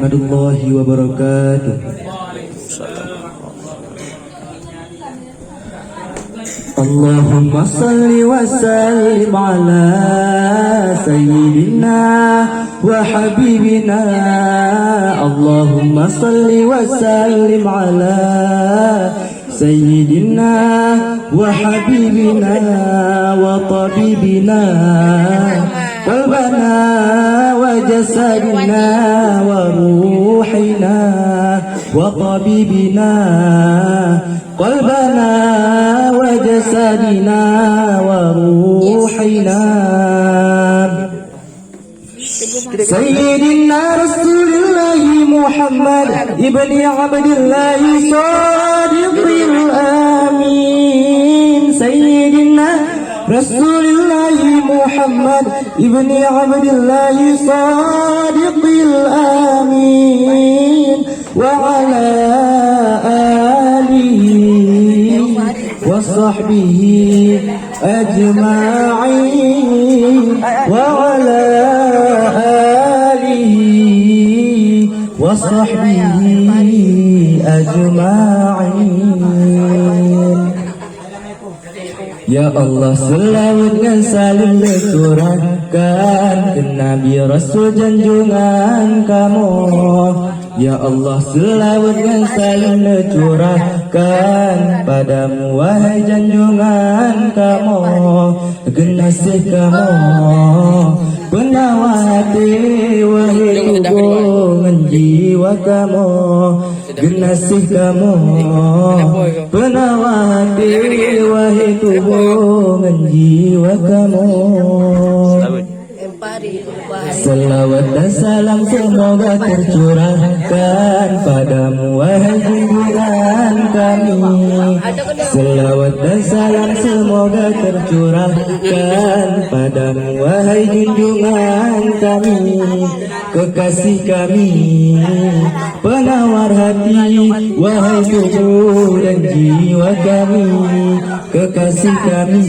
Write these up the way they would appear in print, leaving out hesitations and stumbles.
warahmatullahi wabarakatuh. Allahumma salli wa sallim ala sayyidina wa habibina. Allahumma salli wa sallim ala sayyidina wa habibina wa tabibina qalbana wa jasadina wa ruhina wa tabibina qalbana wa jasadina wa ruhina. Sayyidina Rasulullah Muhammad ibni Abdullah Sadiqil Amin. Sayyidina Rasulullah Muhammad ibni Abdullah Sadiqil Amin wa ala alihi wa sahbihi ajma'in wa ala alihi wa sahbihi ajma'in. Ya Allah, selawat dan salam curahkan ke Nabi Rasul junjungan kamu. Ya Allah, selawat dan salam curahkan padamu wahai junjungan kamu. Kekasih kamu, penawar hati wahai hubungan jiwa kamu. Kekasih kamu, penawar hati wahai hubungan jiwa kamu. Selawat dan salam semoga tercurahkan padamu wahai junjungan kami. Selawat dan salam semoga tercurahkan padamu wahai junjungan kami. Kekasih kami, penawar hati wahai tubuh dan jiwa kami. Kekasih kami,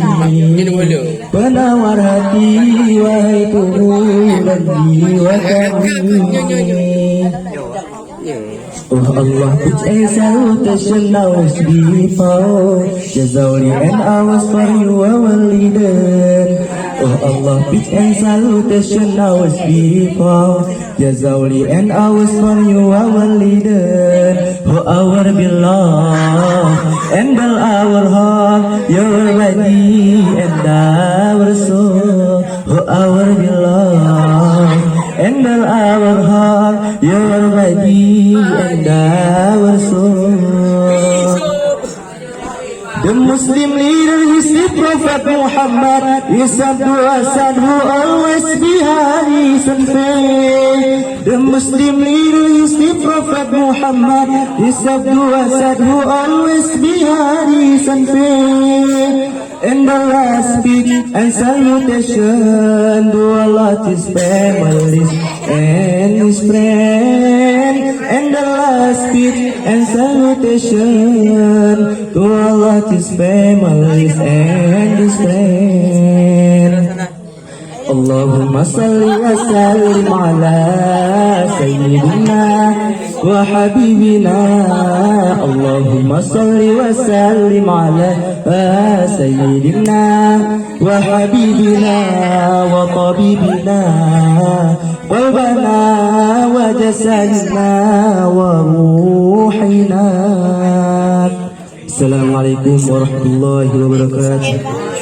penawar hati wahai tubuh dan jiwa kami. Oh Allah, which a salutation now is before Jazawli and I was for you our leader. Oh Allah, which a salutation now is before Jazawli and I was for you our leader. Oh our beloved and build our heart, your body and our soul. Oh our beloved and build our heart, your body and our soul. The Muslim leader is the Prophet Muhammad. Is Abdul Asad who always behind his faith. The Muslim leader is the Prophet Muhammad. Is Abdul Asad who always behind his faith. And the last speech and salutation to Allah, his families and his friends. And the last speech and salutation to Allah, his families and his friends. Allahumma salli wa sallim ala sayyidina wa habibina. Allahumma salli wa sallim ala sayyidina wa habibina wa tabibina qalbana wa jasadina wa ruhina. Assalamualaikum warahmatullahi wabarakatuh.